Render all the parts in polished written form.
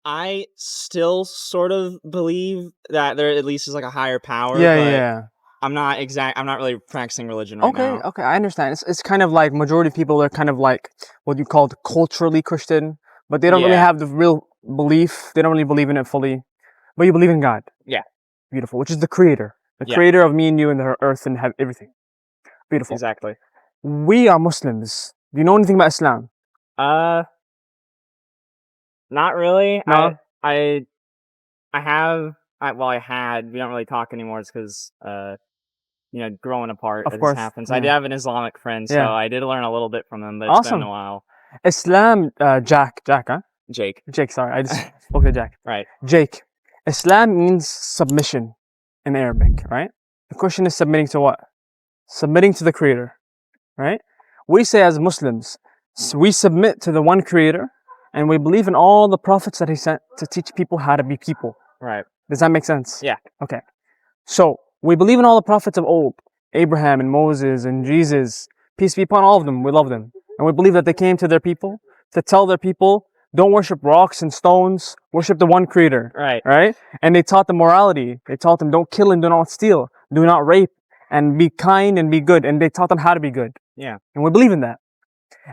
I still sort of believe that there at least is like a higher power, Yeah, but yeah. I'm not really practicing religion right Okay, now. okay, I understand. It's kind of like majority of people are kind of like what you call culturally Christian, but they don't really Yeah. have the real belief. They don't really believe in it fully. But you believe in God. Yeah. Beautiful. Which is the creator. The Yeah. creator of me and you and the earth and have everything. Beautiful. Exactly. We are Muslims. Do you know anything about Islam? Uh, not really. No? I have. I had. We don't really talk anymore. It's because growing apart Of as this course. happens. I did Yeah. have an Islamic friend, so Yeah. I did learn a little bit from him, but it's been a Awesome. while. Islam, Jack, huh? Jake. Jake, sorry. I just spoke to Jack. Right. Jake. Islam means submission in Arabic, right? The question is submitting to what? Submitting to the creator, right? We say as Muslims, we submit to the one creator and we believe in all the prophets that he sent to teach people how to be people. Right. Does that make sense? Yeah. Okay. So we believe in all the prophets of old, Abraham and Moses and Jesus. Peace be upon all of them. We love them. And we believe that they came to their people to tell their people, don't worship rocks and stones, worship the one creator. Right. Right? And they taught them morality. They taught them don't kill and do not steal, do not rape, and be kind and be good. And they taught them how to be good. Yeah. And we believe in that.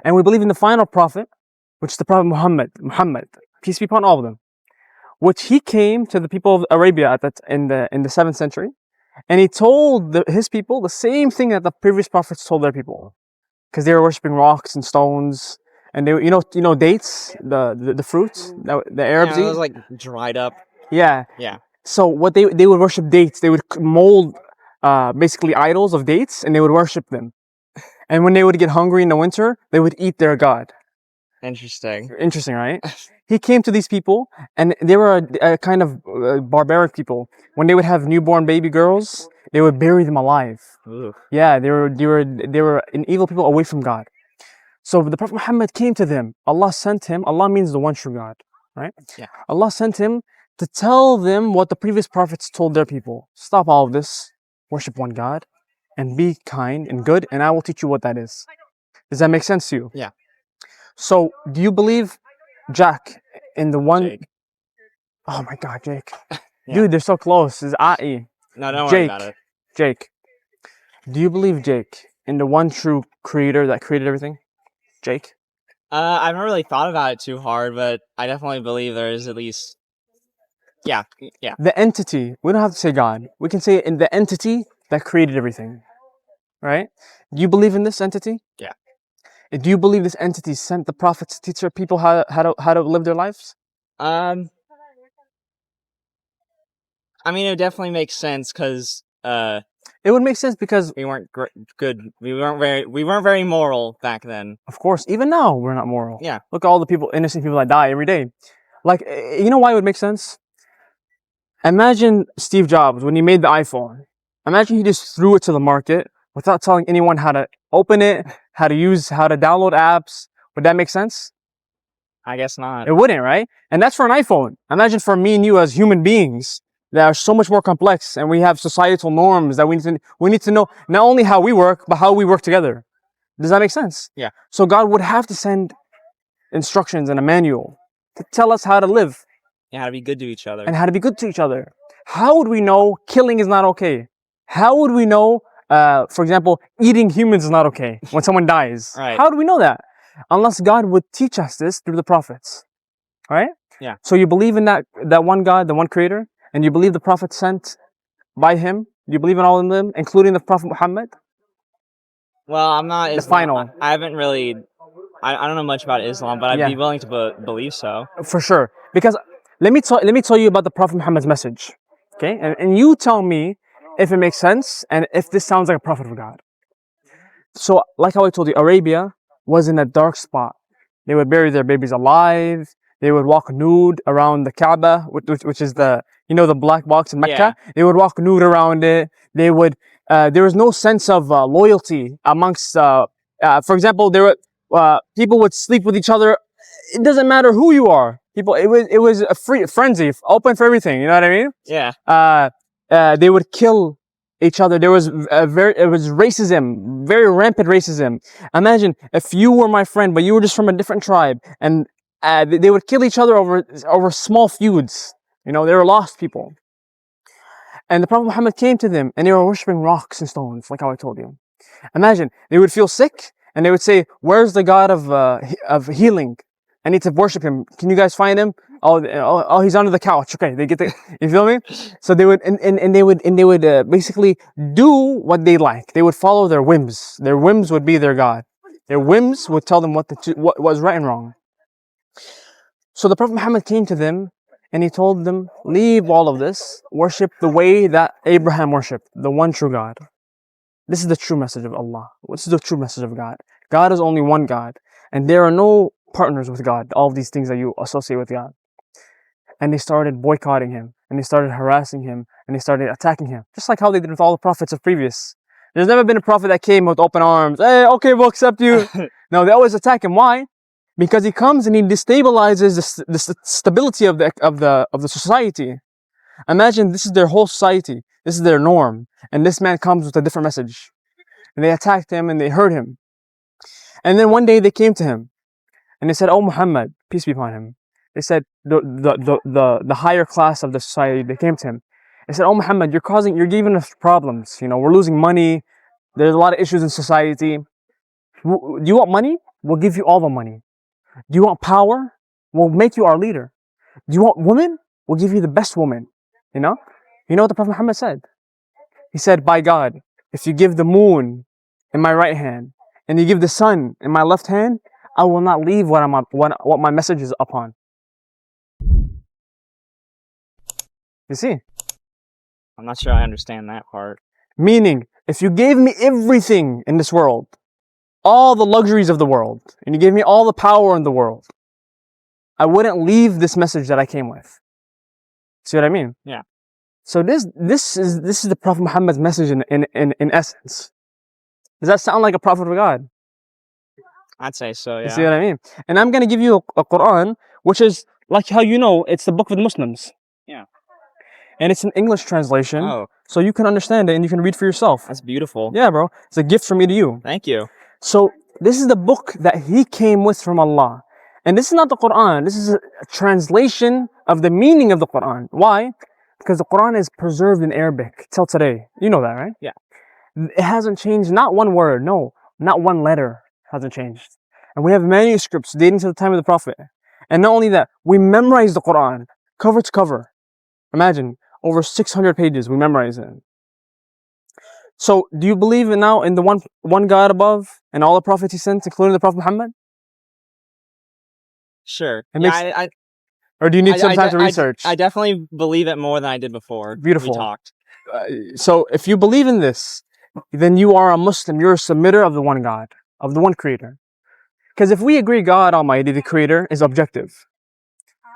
And we believe in the final prophet, which is the prophet Muhammad, peace be upon all of them, which he came to the people of Arabia at that in the 7th century, and he told his people the same thing that the previous prophets told their people, because they were worshiping rocks and stones, and they dates, the fruits that the Arabs It eat. was like dried up. Yeah. Yeah. So what they would worship dates. They would mold basically idols of dates, and they would worship them. And when they would get hungry in the winter, they would eat their god. Interesting. Interesting, right? He came to these people, and they were a kind of barbaric people. When they would have newborn baby girls, they would bury them alive. Ooh. Yeah, they were an evil people away from God. So the Prophet Muhammad came to them. Allah sent him. Allah means the one true God, right? Yeah. Allah sent him to tell them what the previous prophets told their people. Stop all of this. Worship one God and be kind and good, and I will teach you what that is. Does that make sense to you? Yeah. So, do you believe, Jack, in the one... Jake. Oh my God, Jake. Yeah. Dude, they're so close. It's Ai. No, don't worry Jake. about it. Jake. Do you believe, Jake, in the one true creator that created everything? Jake? I've not really thought about it too hard, but I definitely believe there is at least... Yeah. The entity. We don't have to say God. We can say in the entity that created everything. Right? Do you believe in this entity? Yeah. Do you believe this entity sent the prophets to teach their people how to live their lives? I mean, it definitely makes sense because it would make sense because we weren't good. We weren't very moral back then. Of course, even now we're not moral. Yeah. Look at all the innocent people that die every day. Like, you know why it would make sense? Imagine Steve Jobs when he made the iPhone. Imagine he just threw it to the market without telling anyone how to open it, how to download apps. Would that make sense? I guess not. It wouldn't, right? And that's for an iPhone. Imagine for me and you as human beings that are so much more complex, and we have societal norms that we need to know not only how we work, but how we work together. Does that make sense? Yeah. So God would have to send instructions and a manual to tell us how to live. And how to be good to each other. And how to be good to each other. How would we know killing is not okay? How would we know, for example, eating humans is not okay when someone dies? Right. How do we know that? Unless God would teach us this through the prophets. Right? Yeah. So you believe in that one God, the one creator, and you believe the prophet sent by him? You believe in all of them, including the Prophet Muhammad? Well, I'm not the final. I haven't really... I don't know much about Islam, but I'd be willing to believe so. For sure. Because let me tell you about the Prophet Muhammad's message. Okay? And you tell me if it makes sense and if this sounds like a prophet of God. So, like how I told you, Arabia was in a dark spot. They would bury their babies alive. They would walk nude around the Kaaba, which is the black box in Mecca. Yeah. They would walk nude around it. They would. There was no sense of loyalty amongst. For example, people would sleep with each other. It doesn't matter who you are. People. It was a frenzy, open for everything. You know what I mean? Yeah. They would kill each other. It was racism, very rampant racism. Imagine if you were my friend, but you were just from a different tribe, and they would kill each other over small feuds. You know, they were lost people. And the Prophet Muhammad came to them, and they were worshipping rocks and stones, like how I told you. Imagine, they would feel sick, and they would say, "Where's the God of healing? I need to worship him. Can you guys find him? Oh, he's under the couch." Okay, they get the, you feel me? So they would, and they would basically do what they like. They would follow their whims. Their whims would be their God. Their whims would tell them what was right and wrong. So the Prophet Muhammad came to them, and he told them, leave all of this, worship the way that Abraham worshipped, the one true God. This is the true message of Allah. This is the true message of God. God is only one God, and there are no partners with God, all of these things that you associate with God. And they started boycotting him, and they started harassing him, and they started attacking him, just like how they did with all the prophets of previous. There's never been a prophet that came with open arms. Hey, okay, we'll accept you. No, they always attack him. Why? Because he comes and he destabilizes the stability of the society. Imagine this is their whole society. This is their norm. And this man comes with a different message. And they attacked him and they hurt him. And then one day they came to him and they said, "Oh Muhammad, peace be upon him." They said, the higher class of the society, they came to him. They said, "Oh Muhammad, you're giving us problems. You know, we're losing money. There's a lot of issues in society. Do you want money? We'll give you all the money. Do you want power? We'll make you our leader. Do you want women? We'll give you the best woman." You know what the Prophet Muhammad said? He said, "By God, if you give the moon in my right hand and you give the sun in my left hand, I will not leave what my message is upon." You see? I'm not sure I understand that part. Meaning, if you gave me everything in this world, all the luxuries of the world, and you gave me all the power in the world, I wouldn't leave this message that I came with. See what I mean? Yeah. So this is the Prophet Muhammad's message in essence. Does that sound like a prophet of God? I'd say so, yeah. You see what I mean? And I'm gonna give you a Quran, which is like how you know it's the book of the Muslims. Yeah. And it's an English translation. Oh. So you can understand it and you can read for yourself. That's beautiful. Yeah, bro. It's a gift from me to you. Thank you. So this is the book that he came with from Allah. And this is not the Quran. This is a translation of the meaning of the Quran. Why? Because the Quran is preserved in Arabic till today. You know that, right? Yeah. It hasn't changed, not one word. No, not one letter hasn't changed. And we have manuscripts dating to the time of the Prophet. And not only that, we memorize the Quran cover to cover. Imagine, over 600 pages, we memorize it. So, do you believe in the one God above and all the prophets he sent, including the Prophet Muhammad? Sure. Or do you need some time to research? I definitely believe it more than I did before. Beautiful. We talked. So, if you believe in this, then you are a Muslim. You're a submitter of the one God, of the one Creator. Because if we agree God Almighty, the Creator, is objective,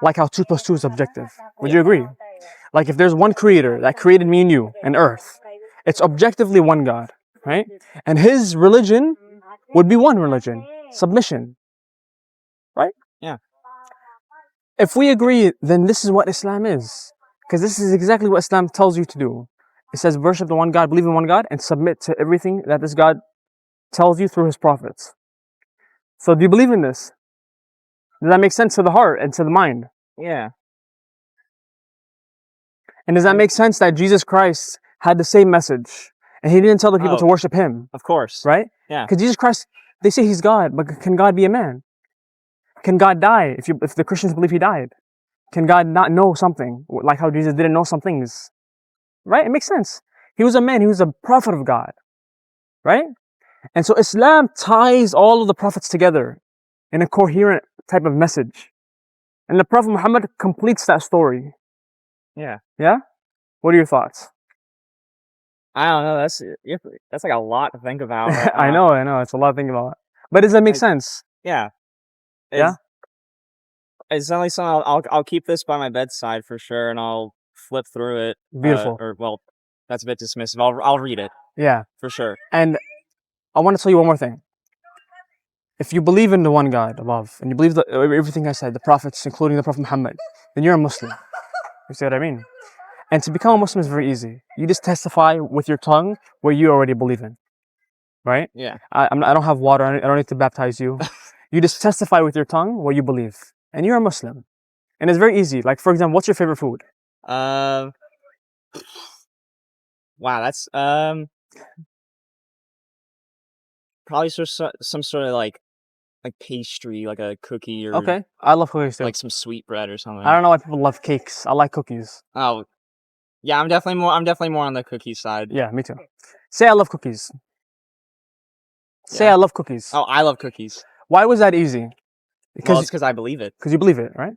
like how 2 plus 2 is objective, would you agree? Like if there's one Creator that created me and you and Earth, it's objectively one God, right? And His religion would be one religion, submission, right? Yeah. If we agree, then this is what Islam is. Because this is exactly what Islam tells you to do. It says worship the one God, believe in one God, and submit to everything that this God tells you through His prophets. So do you believe in this? Does that make sense to the heart and to the mind? Yeah. And does that make sense that Jesus Christ had the same message and He didn't tell the people to worship Him? Of course. Right? Yeah. Because Jesus Christ, they say He's God, but can God be a man? Can God die if the Christians believe He died? Can God not know something, like how Jesus didn't know some things? Right? It makes sense. He was a man. He was a prophet of God. Right? And so Islam ties all of the prophets together in a coherent type of message. And the Prophet Muhammad completes that story. Yeah. Yeah? What are your thoughts? I don't know. That's like a lot to think about. Right I know. It's a lot to think about. But does that make sense? Yeah. Yeah? It's definitely something I'll keep this by my bedside for sure, and I'll flip through it. Beautiful. That's a bit dismissive. I'll read it. Yeah. For sure. And I want to tell you one more thing. If you believe in the one God above, and you believe everything I said, the prophets, including the Prophet Muhammad, then you're a Muslim. You see what I mean? And to become a Muslim is very easy. You just testify with your tongue what you already believe in. Right? Yeah. I don't have water. I don't need to baptize you. You just testify with your tongue what you believe. and you're a Muslim, and it's very easy. Like for example, what's your favorite food? Wow, that's probably some sort of like pastry, like a cookie or Okay, I love cookies too. like some sweet bread or something. I don't know why people love cakes. I like cookies. Oh, yeah, I'm definitely more on the cookie side. Yeah, me too. Say I love cookies. Say Yeah. I love cookies. Oh, I love cookies. Why was that easy? Well, it's because I believe it. Because you believe it, right?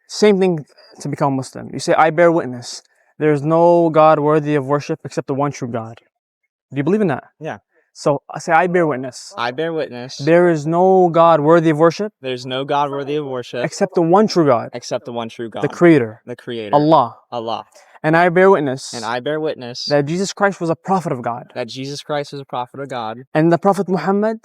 Same thing to become Muslim. You say, I bear witness. There is no God worthy of worship except the one true God. Do you believe in that? Yeah. So I say, I bear witness. I bear witness. There is no God worthy of worship There's no God worthy of worship except the one true God, except the one true God, the Creator, the Creator, Allah. Allah. And I bear witness And I bear witness that Jesus Christ was a prophet of God. that Jesus Christ is a prophet of God. And the Prophet Muhammad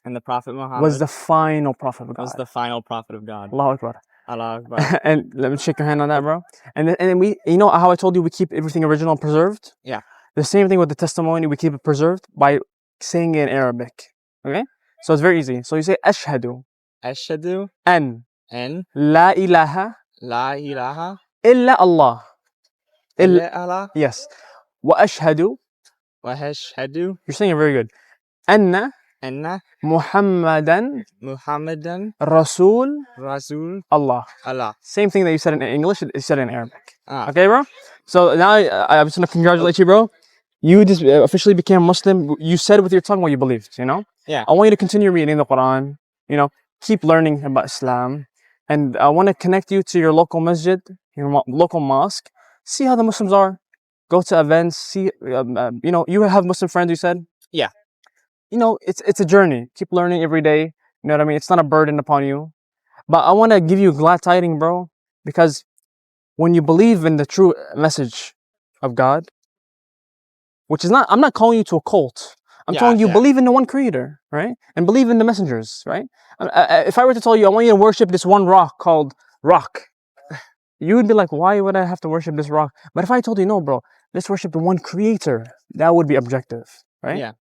And the Prophet Muhammad was the final prophet of God. was the final prophet of God. Allahu Akbar. Allah Akbar. And let me shake your hand on that, bro. And then we, you know how I told you we keep everything original and preserved? Yeah. The same thing with the testimony, we keep it preserved by saying it in Arabic. Okay? So it's very easy. So you say Ashhadu Ashhadu an an la ilaha la ilaha illa Allah. illa Allah Yes. Wa ashhadu. wa ashhadu You're saying it very good. Anna anna Muhammadan Muhammadan Rasul Rasul Allah. Allah. Same thing that you said in English, you said in Arabic. Ah. Okay, bro? So now I just want to congratulate you, bro. You just officially became Muslim. You said with your tongue what you believed, you know? Yeah. I want you to continue reading the Quran, you know, keep learning about Islam. And I want to connect you to your local masjid, your local mosque. See how the Muslims are. Go to events. See, you know, you have Muslim friends, you said? Yeah. You know, it's a journey. Keep learning every day. You know what I mean? It's not a burden upon you. But I want to give you glad tidings, bro, because when you believe in the true message of God, which is not, I'm not calling you to a cult. I'm telling you, believe in the one creator, right? And believe in the messengers, right? If I were to tell you, I want you to worship this one rock called rock, you would be like, why would I have to worship this rock? But if I told you, no, bro, let's worship the one creator, that would be objective, right? Yeah.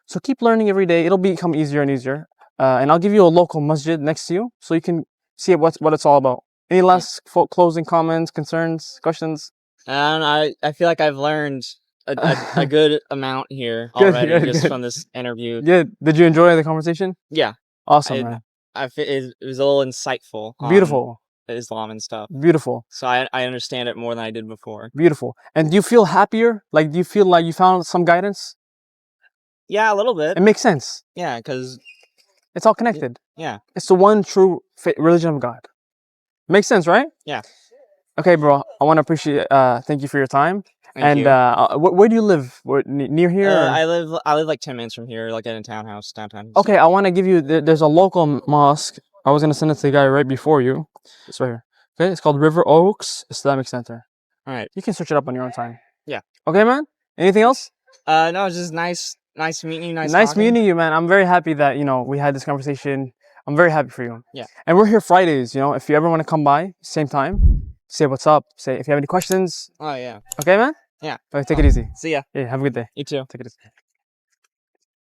So keep learning every day. It'll become easier and easier. And I'll give you a local masjid next to you so you can see what it's all about. Any last closing comments, concerns, questions? And I feel like I've learned a good amount here already just from this interview. Yeah. Did you enjoy the conversation? Yeah. Awesome, man. It was a little insightful. Beautiful. Islam and stuff. Beautiful. So I understand it more than I did before. Beautiful. And do you feel happier? Like, do you feel like you found some guidance? Yeah, a little bit. It makes sense. Yeah, because it's all connected. Yeah. It's the one true religion of God. Makes sense, right? Yeah. Okay, bro. I want to appreciate. Thank you for your time. Thank you. Where do you live? Near here? I live like 10 minutes from here, like in a townhouse downtown. Okay, I want to give you. There's a local mosque. I was gonna send it to the guy right before you. It's right here. Okay, it's called River Oaks Islamic Center. All right. You can search it up on your own time. Yeah. Okay, man. Anything else? No, it's just nice meeting you. Nice meeting you, man. I'm very happy that we had this conversation. I'm very happy for you. Yeah. And we're here Fridays. If you ever want to come by, same time, say what's up. Say if you have any questions. Oh yeah. Okay, man. Yeah. All right, take it easy. See ya. Yeah. Have a good day. You too. Take it easy.